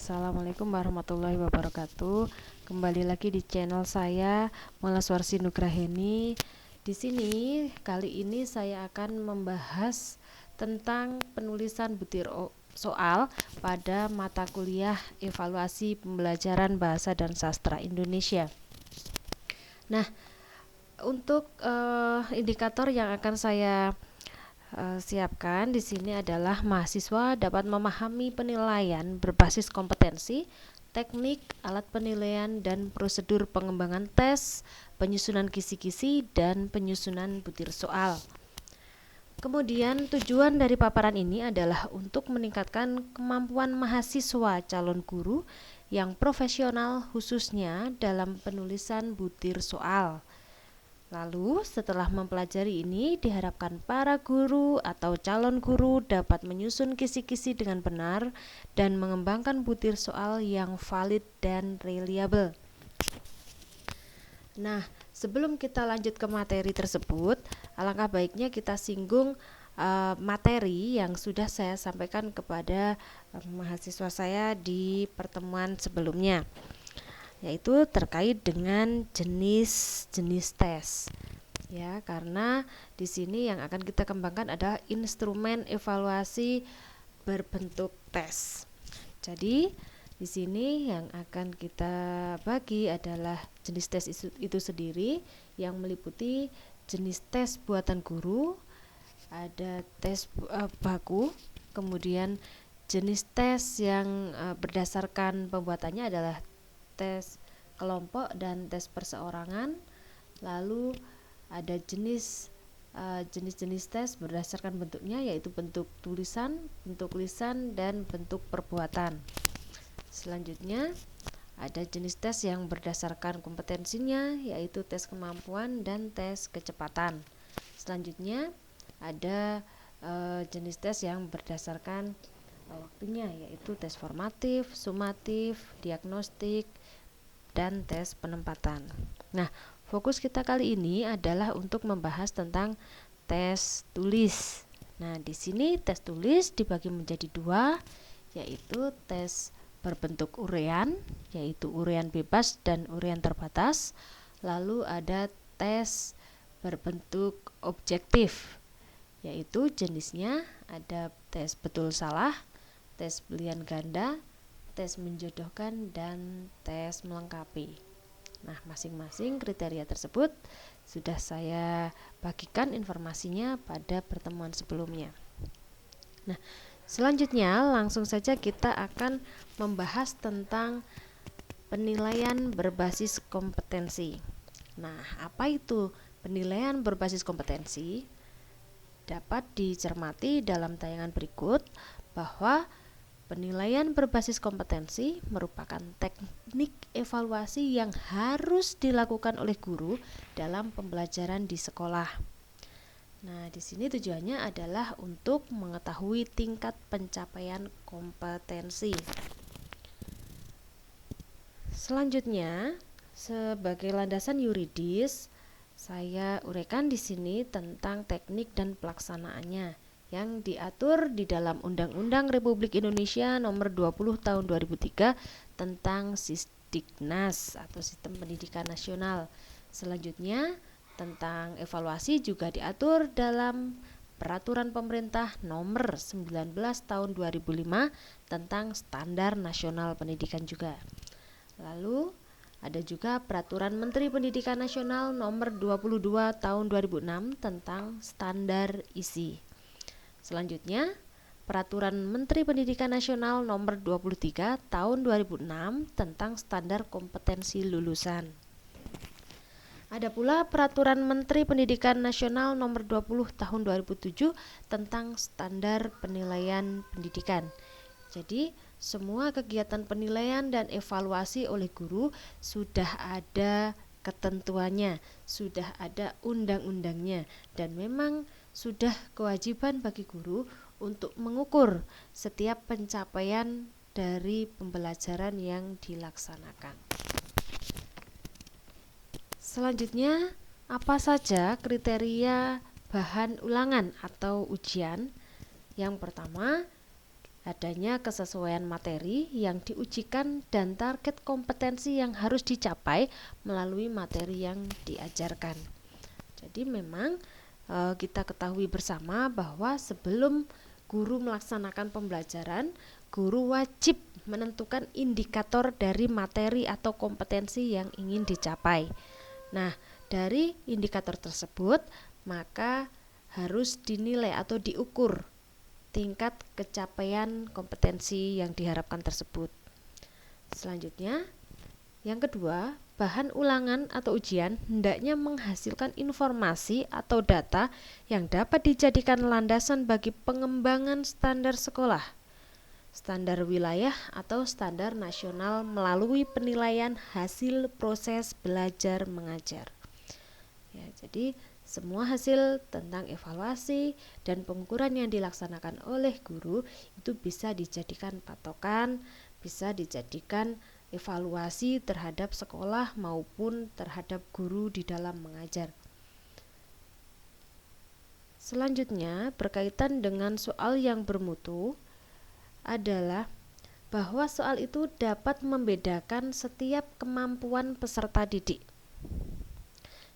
Assalamualaikum warahmatullahi wabarakatuh. Kembali lagi di channel saya, Malaswarsi Nugraheni. Di sini kali ini saya akan membahas tentang penulisan butir soal pada mata kuliah Evaluasi Pembelajaran Bahasa dan Sastra Indonesia. Nah, untuk indikator yang akan saya siapkan di sini adalah mahasiswa dapat memahami penilaian berbasis kompetensi, teknik, alat penilaian, dan prosedur pengembangan tes, penyusunan kisi-kisi, dan penyusunan butir soal. Kemudian tujuan dari paparan ini adalah untuk meningkatkan kemampuan mahasiswa calon guru yang profesional khususnya dalam penulisan butir soal. Lalu setelah mempelajari ini diharapkan para guru atau calon guru dapat menyusun kisi-kisi dengan benar dan mengembangkan butir soal yang valid dan reliable. Nah, sebelum kita lanjut ke materi tersebut, alangkah baiknya kita singgung materi yang sudah saya sampaikan kepada mahasiswa saya di pertemuan sebelumnya, yaitu terkait dengan jenis-jenis tes. Ya, karena di sini yang akan kita kembangkan adalah instrumen evaluasi berbentuk tes. Jadi, di sini yang akan kita bagi adalah jenis tes itu sendiri yang meliputi jenis tes buatan guru, ada tes baku, kemudian jenis tes yang berdasarkan pembuatannya adalah tes kelompok dan tes perseorangan. Lalu ada jenis-jenis tes berdasarkan bentuknya, yaitu bentuk tulisan, bentuk lisan, dan bentuk perbuatan. Selanjutnya ada jenis tes yang berdasarkan kompetensinya, yaitu tes kemampuan dan tes kecepatan. Selanjutnya ada jenis tes yang berdasarkan waktunya, yaitu tes formatif, sumatif, diagnostik, dan tes penempatan. Nah, fokus kita kali ini adalah untuk membahas tentang tes tulis. Nah, di sini tes tulis dibagi menjadi dua, yaitu tes berbentuk urean, yaitu urean bebas dan urean terbatas. Lalu ada tes berbentuk objektif, yaitu jenisnya ada tes betul salah, tes pilihan ganda, tes menjodohkan, dan tes melengkapi. Nah, masing-masing kriteria tersebut sudah saya bagikan informasinya pada pertemuan sebelumnya. Nah, selanjutnya langsung saja kita akan membahas tentang penilaian berbasis kompetensi. Nah, apa itu penilaian berbasis kompetensi? Dapat dicermati dalam tayangan berikut bahwa penilaian berbasis kompetensi merupakan teknik evaluasi yang harus dilakukan oleh guru dalam pembelajaran di sekolah. Nah, di sini tujuannya adalah untuk mengetahui tingkat pencapaian kompetensi. Selanjutnya, sebagai landasan yuridis, saya uraikan di sini tentang teknik dan pelaksanaannya yang diatur di dalam Undang-Undang Republik Indonesia Nomor 20 Tahun 2003 tentang Sisdiknas atau Sistem Pendidikan Nasional. Selanjutnya, tentang evaluasi juga diatur dalam Peraturan Pemerintah Nomor 19 Tahun 2005 tentang Standar Nasional Pendidikan juga. Lalu ada juga Peraturan Menteri Pendidikan Nasional Nomor 22 Tahun 2006 tentang Standar ISI. Selanjutnya, Peraturan Menteri Pendidikan Nasional Nomor 23 Tahun 2006 tentang Standar Kompetensi Lulusan. Ada pula Peraturan Menteri Pendidikan Nasional Nomor 20 Tahun 2007 tentang Standar Penilaian Pendidikan. Jadi, semua kegiatan penilaian dan evaluasi oleh guru sudah ada ketentuannya, sudah ada undang-undangnya, dan memang sudah kewajiban bagi guru untuk mengukur setiap pencapaian dari pembelajaran yang dilaksanakan. Selanjutnya, apa saja kriteria bahan ulangan atau ujian? Yang pertama adanya kesesuaian materi yang diujikan dan target kompetensi yang harus dicapai melalui materi yang diajarkan. Jadi memang kita ketahui bersama bahwa sebelum guru melaksanakan pembelajaran, guru wajib menentukan indikator dari materi atau kompetensi yang ingin dicapai. Nah, dari indikator tersebut maka harus dinilai atau diukur tingkat kecapaian kompetensi yang diharapkan tersebut. Selanjutnya, yang kedua, bahan ulangan atau ujian hendaknya menghasilkan informasi atau data yang dapat dijadikan landasan bagi pengembangan standar sekolah, standar wilayah atau standar nasional melalui penilaian hasil proses belajar mengajar. Ya, jadi semua hasil tentang evaluasi dan pengukuran yang dilaksanakan oleh guru itu bisa dijadikan patokan, bisa dijadikan evaluasi terhadap sekolah maupun terhadap guru di dalam mengajar. Selanjutnya, berkaitan dengan soal yang bermutu adalah bahwa soal itu dapat membedakan setiap kemampuan peserta didik.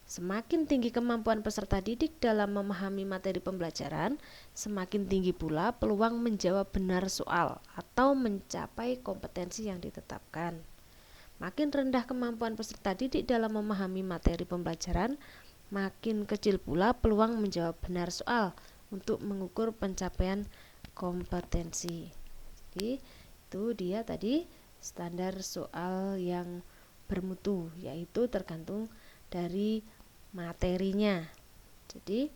Semakin tinggi kemampuan peserta didik dalam memahami materi pembelajaran, semakin tinggi pula peluang menjawab benar soal atau mencapai kompetensi yang ditetapkan. Makin rendah kemampuan peserta didik dalam memahami materi pembelajaran, makin kecil pula peluang menjawab benar soal untuk mengukur pencapaian kompetensi. Jadi, itu dia tadi standar soal yang bermutu, yaitu tergantung dari materinya. Jadi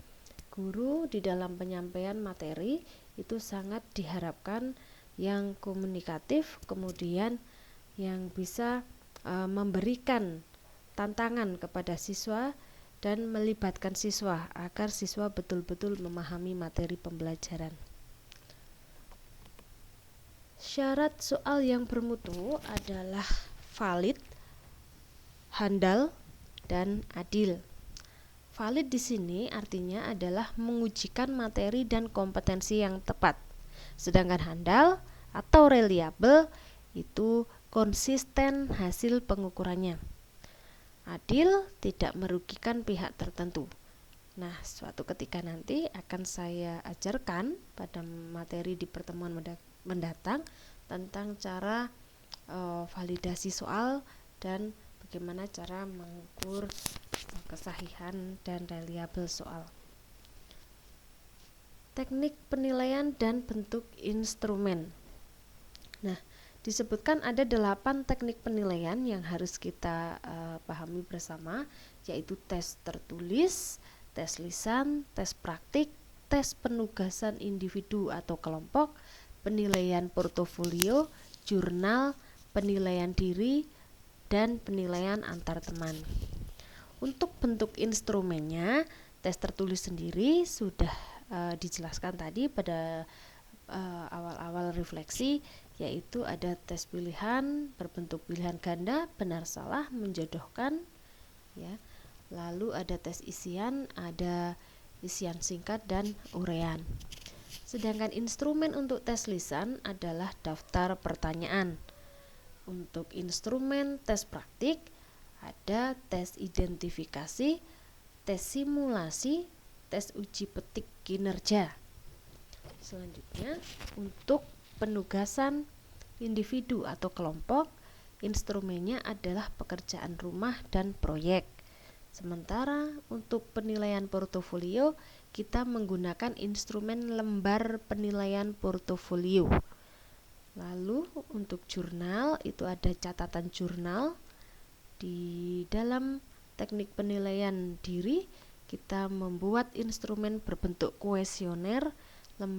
guru di dalam penyampaian materi itu sangat diharapkan yang komunikatif, kemudian yang bisa memberikan tantangan kepada siswa dan melibatkan siswa agar siswa betul-betul memahami materi pembelajaran. Syarat soal yang bermutu adalah valid, handal, dan adil. Valid di sini artinya adalah mengujikan materi dan kompetensi yang tepat. Sedangkan handal atau reliable itu konsisten hasil pengukurannya. Adil tidak merugikan pihak tertentu. Nah, suatu ketika nanti akan saya ajarkan pada materi di pertemuan mendatang tentang cara validasi soal dan bagaimana cara mengukur kesahihan dan reliable soal. Teknik penilaian dan bentuk instrumen. Nah, disebutkan ada 8 teknik penilaian yang harus kita pahami bersama, yaitu tes tertulis, tes lisan, tes praktik, tes penugasan individu atau kelompok, penilaian portofolio, jurnal, penilaian diri, dan penilaian antar teman. Untuk bentuk instrumennya, tes tertulis sendiri sudah dijelaskan tadi pada awal-awal refleksi, yaitu ada tes pilihan berbentuk pilihan ganda, benar salah, menjodohkan, ya. Lalu ada tes isian, ada isian singkat dan uraian. Sedangkan instrumen untuk tes lisan adalah daftar pertanyaan. Untuk instrumen tes praktik ada tes identifikasi, tes simulasi, tes uji petik kinerja. Selanjutnya, untuk penugasan individu atau kelompok, instrumennya adalah pekerjaan rumah dan proyek. Sementara untuk penilaian portofolio, kita menggunakan instrumen lembar penilaian portofolio. Lalu untuk jurnal itu ada catatan jurnal. Di dalam teknik penilaian diri, kita membuat instrumen berbentuk kuesioner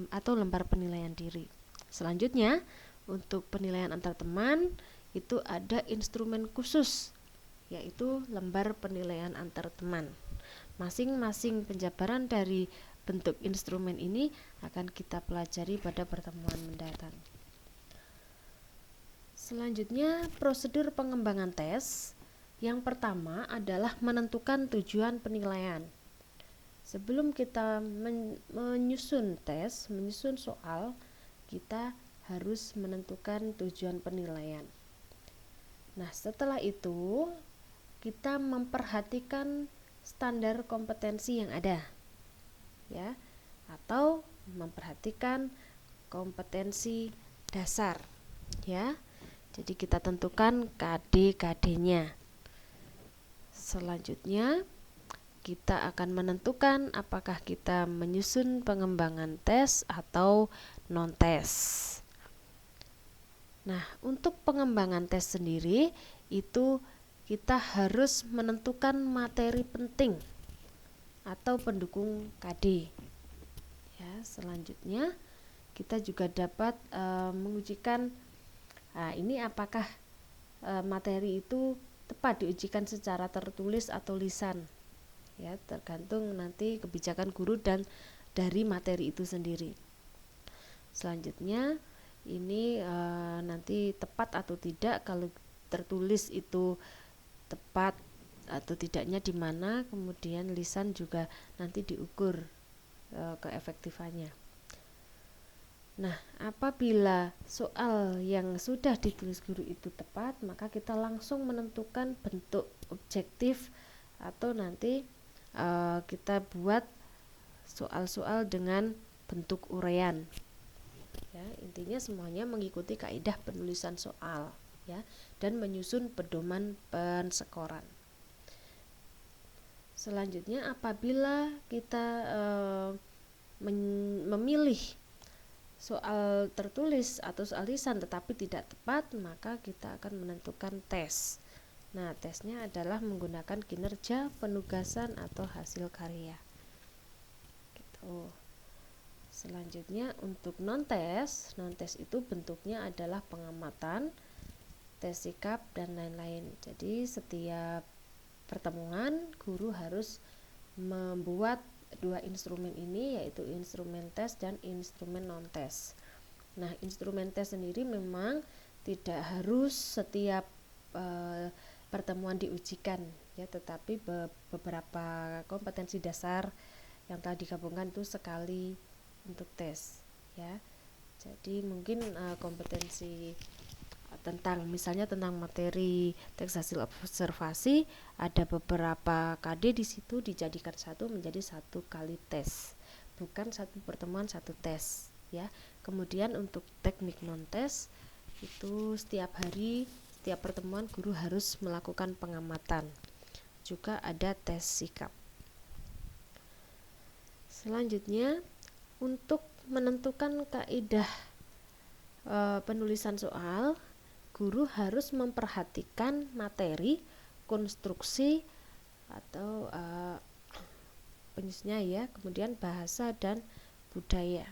atau lembar penilaian diri. Selanjutnya, untuk penilaian antar teman itu ada instrumen khusus, yaitu lembar penilaian antar teman. Masing-masing penjabaran dari bentuk instrumen ini akan kita pelajari pada pertemuan mendatang. Selanjutnya, prosedur pengembangan tes. Yang pertama adalah menentukan tujuan penilaian. Sebelum kita menyusun tes, menyusun soal, kita harus menentukan tujuan penilaian. Nah, setelah itu kita memperhatikan standar kompetensi yang ada, ya, atau memperhatikan kompetensi dasar, ya. Jadi kita tentukan KD-KD-nya. Selanjutnya kita akan menentukan apakah kita menyusun pengembangan tes atau non-tes. Nah, untuk pengembangan tes sendiri itu kita harus menentukan materi penting atau pendukung KD. Ya, selanjutnya kita juga dapat mengujikan ini apakah materi itu tepat diujikan secara tertulis atau lisan. Ya, tergantung nanti kebijakan guru dan dari materi itu sendiri. Selanjutnya ini nanti tepat atau tidak, kalau tertulis itu tepat atau tidaknya di mana, kemudian lisan juga nanti diukur keefektifannya. Nah, apabila soal yang sudah ditulis guru itu tepat, maka kita langsung menentukan bentuk objektif atau nanti kita buat soal-soal dengan bentuk uraian. Ya, intinya semuanya mengikuti kaidah penulisan soal, ya, dan menyusun pedoman pensekoran. Selanjutnya apabila kita memilih soal tertulis atau soal lisan tetapi tidak tepat, maka kita akan menentukan tes. Nah, tesnya adalah menggunakan kinerja, penugasan, atau hasil karya. Gitu. Selanjutnya untuk non-tes itu bentuknya adalah pengamatan, tes sikap, dan lain-lain. Jadi setiap pertemuan guru harus membuat dua instrumen ini, yaitu instrumen tes dan instrumen non-tes. Nah, instrumen tes sendiri memang tidak harus setiap pertemuan diujikan, ya, tetapi beberapa kompetensi dasar yang telah digabungkan itu sekali untuk tes, ya. Jadi mungkin kompetensi misalnya tentang materi teks hasil observasi, ada beberapa KD di situ dijadikan satu menjadi satu kali tes, bukan satu pertemuan satu tes, ya. Kemudian untuk teknik non tes itu setiap hari, setiap pertemuan guru harus melakukan pengamatan. Juga ada tes sikap. Selanjutnya untuk menentukan kaidah penulisan soal, guru harus memperhatikan materi, konstruksi atau penyusunnya, ya, kemudian bahasa dan budaya.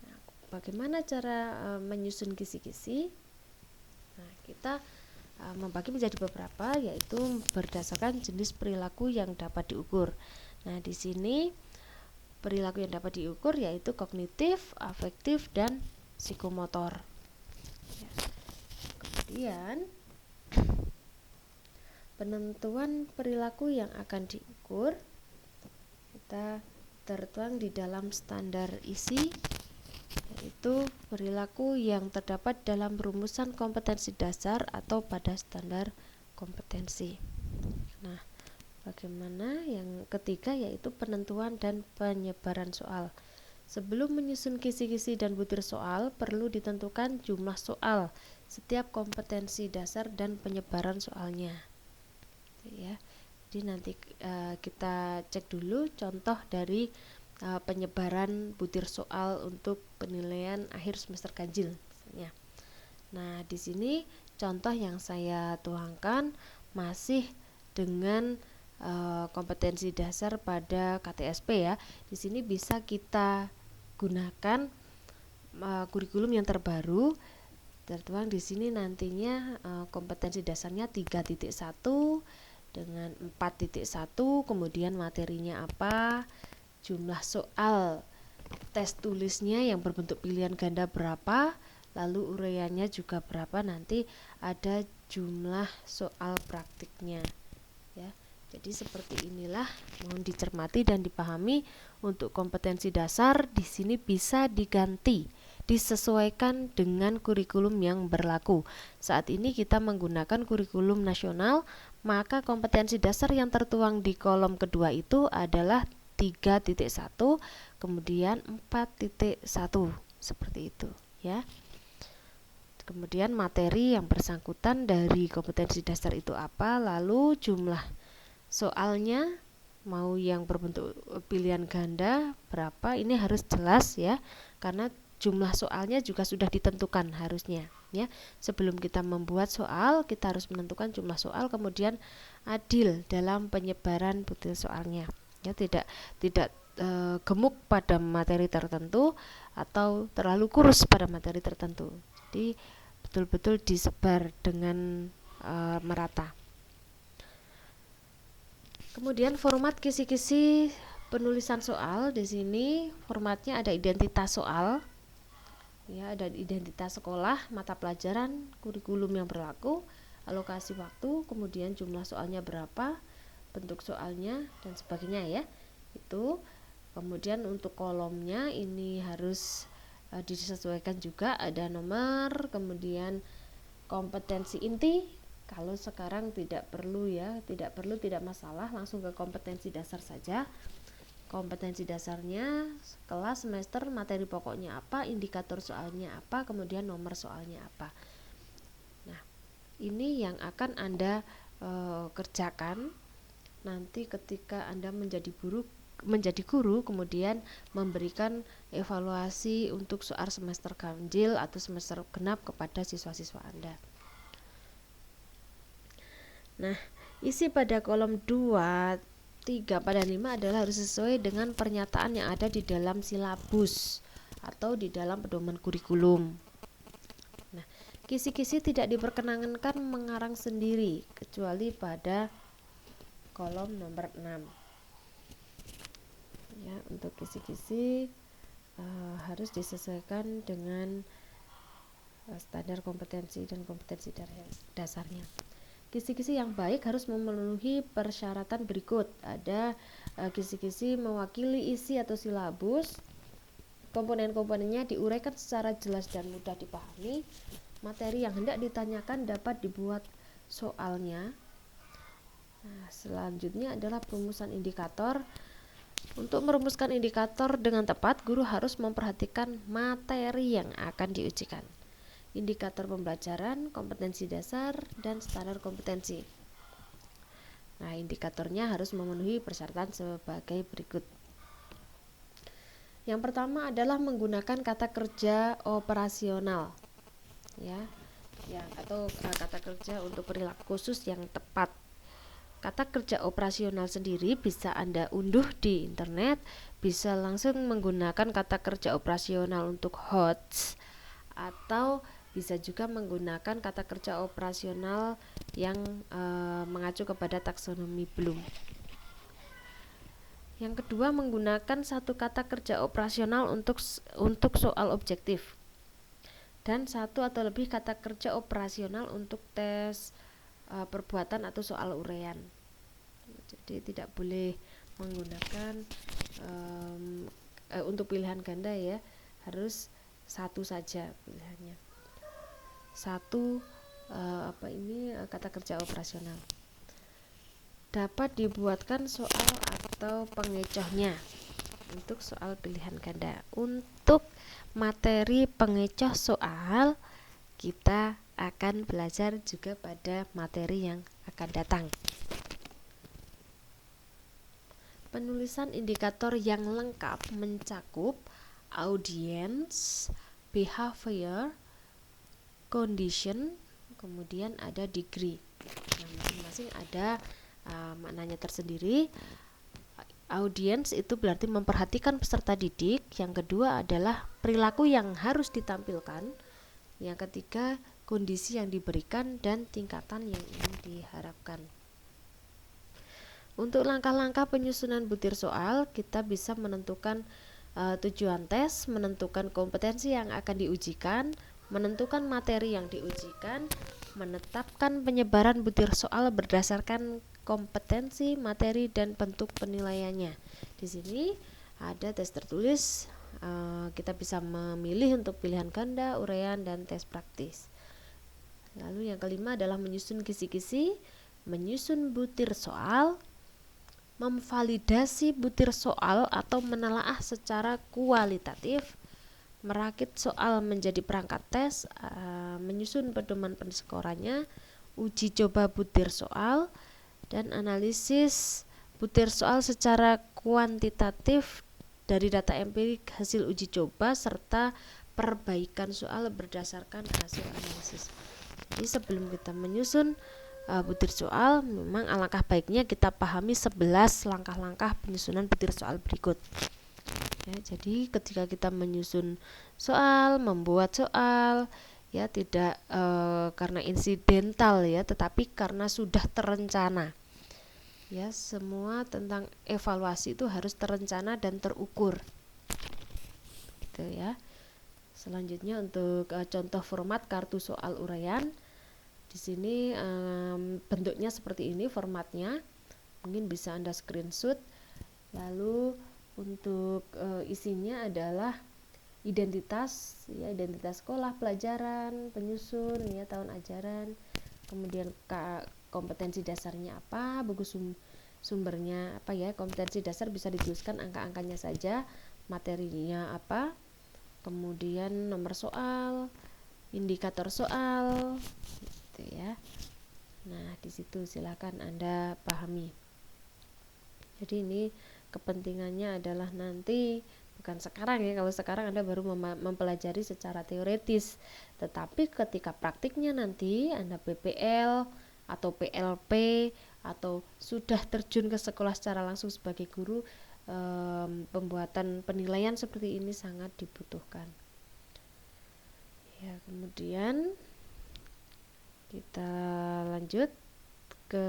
Nah, bagaimana cara menyusun kisi-kisi? Nah, kita membagi menjadi beberapa, yaitu berdasarkan jenis perilaku yang dapat diukur. Nah, di sini perilaku yang dapat diukur yaitu kognitif, afektif, dan psikomotor. Ya. Kemudian penentuan perilaku yang akan diukur kita tertuang di dalam standar isi, yaitu perilaku yang terdapat dalam rumusan kompetensi dasar atau pada standar kompetensi. Nah, bagaimana yang ketiga yaitu penentuan dan penyebaran soal. Sebelum menyusun kisi-kisi dan butir soal, perlu ditentukan jumlah soal setiap kompetensi dasar dan penyebaran soalnya, ya. Jadi nanti kita cek dulu contoh dari penyebaran butir soal untuk penilaian akhir semester ganjil misalnya. Nah, di sini contoh yang saya tuangkan masih dengan kompetensi dasar pada KTSP, ya. Di sini bisa kita gunakan kurikulum yang terbaru. Tertuang di sini nantinya kompetensi dasarnya 3.1 dengan 4.1, kemudian materinya apa, jumlah soal tes tulisnya yang berbentuk pilihan ganda berapa, lalu uraiannya juga berapa, nanti ada jumlah soal praktiknya, ya. Jadi seperti inilah, mohon dicermati dan dipahami. Untuk kompetensi dasar di sini bisa diganti disesuaikan dengan kurikulum yang berlaku. Saat ini kita menggunakan kurikulum nasional, maka kompetensi dasar yang tertuang di kolom kedua itu adalah 3.1, kemudian 4.1, seperti itu ya. Kemudian materi yang bersangkutan dari kompetensi dasar itu apa, lalu jumlah soalnya mau yang berbentuk pilihan ganda berapa, ini harus jelas ya, karena jumlah soalnya juga sudah ditentukan harusnya ya. Sebelum kita membuat soal, kita harus menentukan jumlah soal, kemudian adil dalam penyebaran butir soalnya ya, tidak gemuk pada materi tertentu atau terlalu kurus pada materi tertentu. Jadi betul-betul disebar dengan merata. Kemudian format kisi-kisi penulisan soal, di sini formatnya ada identitas soal, ya, ada identitas sekolah, mata pelajaran, kurikulum yang berlaku, alokasi waktu, kemudian jumlah soalnya berapa, bentuk soalnya dan sebagainya ya. Itu. Kemudian untuk kolomnya ini harus disesuaikan juga, ada nomor, kemudian kompetensi inti. Kalau sekarang tidak perlu ya, tidak masalah, langsung ke kompetensi dasar saja. Kompetensi dasarnya kelas, semester, materi pokoknya apa, indikator soalnya apa, kemudian nomor soalnya apa. Nah, ini yang akan Anda kerjakan nanti ketika Anda menjadi guru, kemudian memberikan evaluasi untuk soal semester ganjil atau semester genap kepada siswa-siswa Anda. Nah, isi pada kolom 2, 3, pada 5 adalah harus sesuai dengan pernyataan yang ada di dalam silabus atau di dalam pedoman kurikulum. Nah, kisi-kisi tidak diperkenankan mengarang sendiri kecuali pada kolom nomor 6. Ya, untuk kisi-kisi harus disesuaikan dengan standar kompetensi dan kompetensi dasarnya. Kisi-kisi yang baik harus memenuhi persyaratan berikut. Ada kisi-kisi mewakili isi atau silabus, komponen-komponennya diuraikan secara jelas dan mudah dipahami, materi yang hendak ditanyakan dapat dibuat soalnya. Nah, selanjutnya adalah perumusan indikator. Untuk merumuskan indikator dengan tepat, guru harus memperhatikan materi yang akan diujikan, indikator pembelajaran, kompetensi dasar, dan standar kompetensi. Nah, indikatornya harus memenuhi persyaratan sebagai berikut. Yang pertama adalah menggunakan kata kerja operasional, ya atau kata kerja untuk perilaku khusus yang tepat. Kata kerja operasional sendiri bisa Anda unduh di internet, bisa langsung menggunakan kata kerja operasional untuk HOTS, atau bisa juga menggunakan kata kerja operasional yang mengacu kepada taksonomi Bloom. Yang kedua, menggunakan satu kata kerja operasional untuk soal objektif dan satu atau lebih kata kerja operasional untuk tes perbuatan atau soal uraian. Jadi tidak boleh menggunakan untuk pilihan ganda ya, harus satu saja pilihannya. Satu kata kerja operasional. Dapat dibuatkan soal atau pengecohnya untuk soal pilihan ganda. Untuk materi pengecoh soal kita akan belajar juga pada materi yang akan datang. Penulisan indikator yang lengkap mencakup audience, behavior, condition, kemudian ada degree. Nah, masing-masing ada maknanya tersendiri. Audience itu berarti memperhatikan peserta didik. Yang kedua adalah perilaku yang harus ditampilkan. Yang ketiga, kondisi yang diberikan dan tingkatan yang ingin diharapkan. Untuk langkah-langkah penyusunan butir soal, kita bisa menentukan tujuan tes, menentukan kompetensi yang akan diujikan, menentukan materi yang diujikan, menetapkan penyebaran butir soal berdasarkan kompetensi, materi, dan bentuk penilaiannya. Di sini ada tes tertulis, kita bisa memilih untuk pilihan ganda, uraian, dan tes praktis. Lalu yang kelima adalah menyusun kisi-kisi, menyusun butir soal, memvalidasi butir soal atau menelaah secara kualitatif, merakit soal menjadi perangkat tes, menyusun pedoman penskorannya, uji coba butir soal, dan analisis butir soal secara kuantitatif dari data empirik hasil uji coba serta perbaikan soal berdasarkan hasil analisis. Jadi sebelum kita menyusun butir soal, memang alangkah baiknya kita pahami 11 langkah-langkah penyusunan butir soal berikut. Ya, jadi ketika kita menyusun soal, membuat soal, ya tidak karena insidental ya, tetapi karena sudah terencana. Ya, semua tentang evaluasi itu harus terencana dan terukur. Gitu ya. Selanjutnya untuk contoh format kartu soal uraian. Di sini bentuknya seperti ini formatnya. Mungkin bisa Anda screenshot. Lalu untuk isinya adalah identitas, ya, identitas sekolah, pelajaran, penyusun, ya, tahun ajaran. Kemudian kompetensi dasarnya apa, buku sumbernya apa ya. Kompetensi dasar bisa dituliskan angka-angkanya saja, materinya apa, kemudian nomor soal, indikator soal, gitu ya. Nah, di situ silakan Anda pahami. Jadi ini kepentingannya adalah nanti, bukan sekarang ya. Kalau sekarang Anda baru mempelajari secara teoritis, tetapi ketika praktiknya nanti Anda PPL atau PLP atau sudah terjun ke sekolah secara langsung sebagai guru, pembuatan penilaian seperti ini sangat dibutuhkan. Ya, kemudian kita lanjut ke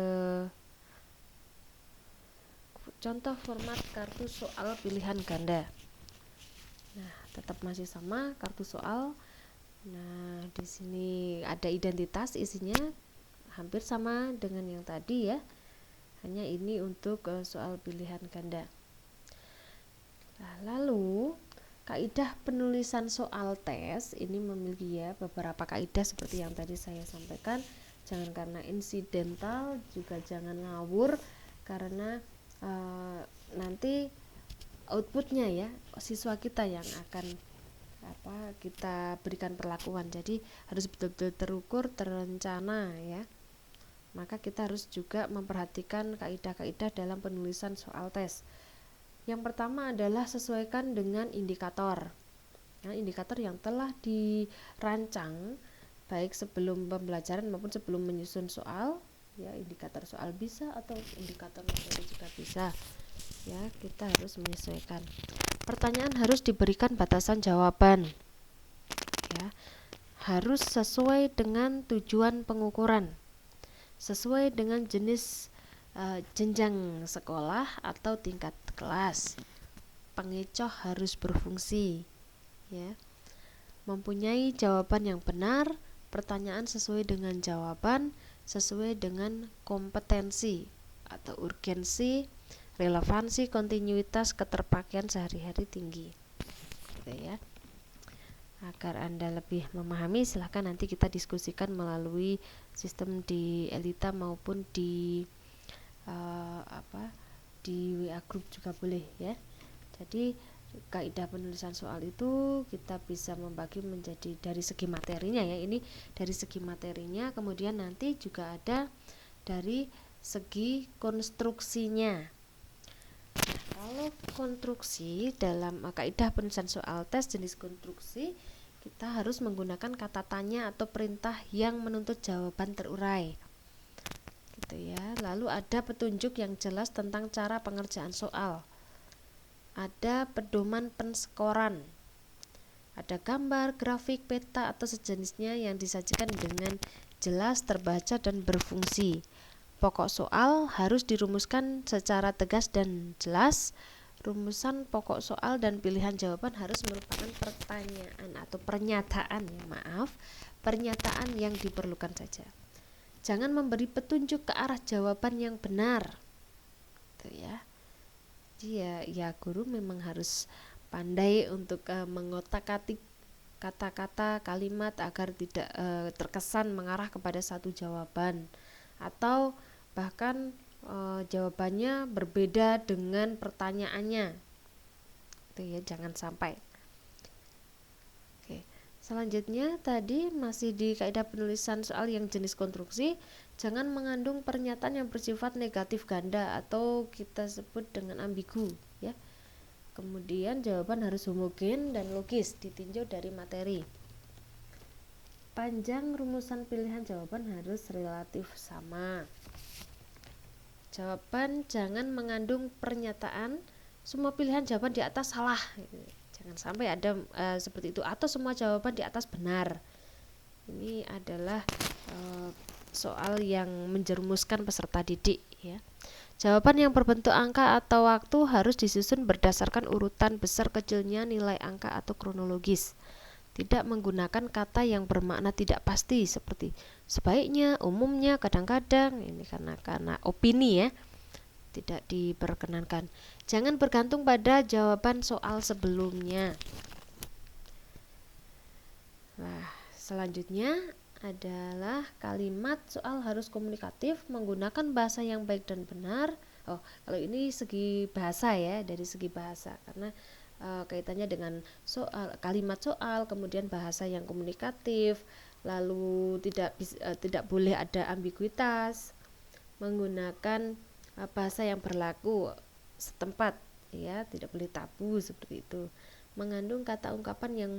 contoh format kartu soal pilihan ganda. Nah, tetap masih sama kartu soal. Nah, di sini ada identitas, isinya hampir sama dengan yang tadi ya. Hanya ini untuk soal pilihan ganda. Nah, lalu kaidah penulisan soal tes ini memiliki ya beberapa kaidah seperti yang tadi saya sampaikan. Jangan karena insidental, juga jangan ngawur karena nanti outputnya ya siswa kita yang akan kita berikan perlakuan. Jadi harus betul-betul terukur, terencana ya. Maka kita harus juga memperhatikan kaidah-kaidah dalam penulisan soal tes. Yang pertama adalah sesuaikan dengan indikator. Nah, indikator yang telah dirancang baik sebelum pembelajaran maupun sebelum menyusun soal, ya, indikator soal bisa atau indikator materi juga bisa. Ya, kita harus menyesuaikan. Pertanyaan harus diberikan batasan jawaban. Ya, harus sesuai dengan tujuan pengukuran. Sesuai dengan jenis jenjang sekolah atau tingkat kelas. Pengecoh harus berfungsi, ya. Mempunyai jawaban yang benar, pertanyaan sesuai dengan jawaban, sesuai dengan kompetensi atau urgensi, relevansi, kontinuitas, keterpakaian sehari-hari tinggi. Gitu ya. Agar Anda lebih memahami, silahkan nanti kita diskusikan melalui sistem di Elita maupun di di WA group juga boleh ya. Jadi kaidah penulisan soal itu kita bisa membagi menjadi dari segi materinya ya. Ini dari segi materinya, kemudian nanti juga ada dari segi konstruksinya. Nah, kalau konstruksi dalam kaidah penulisan soal tes jenis konstruksi, kita harus menggunakan kata tanya atau perintah yang menuntut jawaban terurai. Gitu ya. Lalu ada petunjuk yang jelas tentang cara pengerjaan soal. Ada pedoman penskoran. Ada gambar, grafik, peta atau sejenisnya yang disajikan dengan jelas, terbaca dan berfungsi. Pokok soal harus dirumuskan secara tegas dan jelas. Rumusan pokok soal dan pilihan jawaban harus merupakan pertanyaan atau pernyataan pernyataan yang diperlukan saja. Jangan memberi petunjuk ke arah jawaban yang benar. Gitu ya. Jadi ya guru memang harus pandai untuk mengotak-atik kata-kata kalimat agar tidak terkesan mengarah kepada satu jawaban, atau bahkan jawabannya berbeda dengan pertanyaannya. Itu ya, jangan sampai. Oke. Selanjutnya tadi masih di kaidah penulisan soal yang jenis konstruksi, jangan mengandung pernyataan yang bersifat negatif ganda atau kita sebut dengan ambigu ya. Kemudian jawaban harus homogen dan logis ditinjau dari materi. Panjang rumusan pilihan jawaban harus relatif sama. Jawaban jangan mengandung pernyataan semua pilihan jawaban di atas salah. Jangan sampai ada seperti itu, atau semua jawaban di atas benar. Ini adalah soal yang menjerumuskan peserta didik ya. Jawaban yang berbentuk angka atau waktu harus disusun berdasarkan urutan besar kecilnya nilai angka atau kronologis. Tidak menggunakan kata yang bermakna tidak pasti seperti sebaiknya, umumnya, kadang-kadang. Ini karena opini ya, tidak diperkenankan. Jangan bergantung pada jawaban soal sebelumnya. Nah, selanjutnya adalah kalimat soal harus komunikatif, menggunakan bahasa yang baik dan benar. Kalau ini segi bahasa ya, dari segi bahasa, karena kaitannya dengan soal, kalimat soal, kemudian bahasa yang komunikatif, lalu tidak boleh ada ambiguitas, menggunakan bahasa yang berlaku setempat ya, tidak boleh tabu seperti itu, mengandung kata ungkapan yang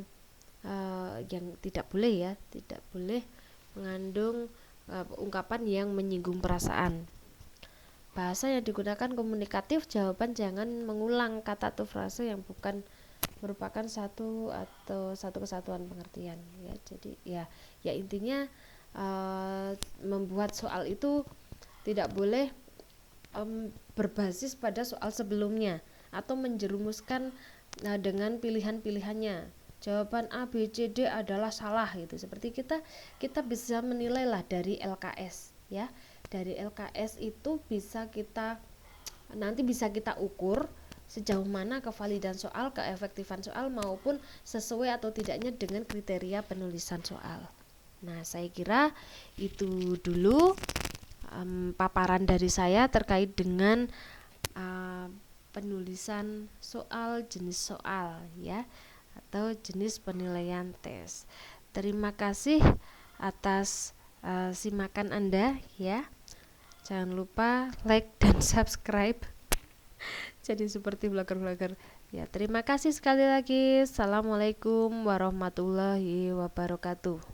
tidak boleh ya, tidak boleh mengandung ungkapan yang menyinggung perasaan. Bahasa yang digunakan komunikatif, jawaban jangan mengulang kata atau frase yang bukan merupakan satu kesatuan pengertian ya. Jadi ya intinya membuat soal itu tidak boleh berbasis pada soal sebelumnya atau menjerumuskan dengan pilihan-pilihannya. Jawaban A, B, C, D adalah salah gitu. Seperti kita bisa menilai lah dari LKS ya. Dari LKS itu bisa kita ukur sejauh mana kevalidan soal, keefektifan soal maupun sesuai atau tidaknya dengan kriteria penulisan soal. Nah, saya kira itu dulu paparan dari saya terkait dengan penulisan soal, jenis soal ya, atau jenis penilaian tes. Terima kasih atas simakan Anda ya. Jangan lupa like dan subscribe. Jadi seperti blogger-blogger. Ya, terima kasih sekali lagi. Assalamualaikum warahmatullahi wabarakatuh.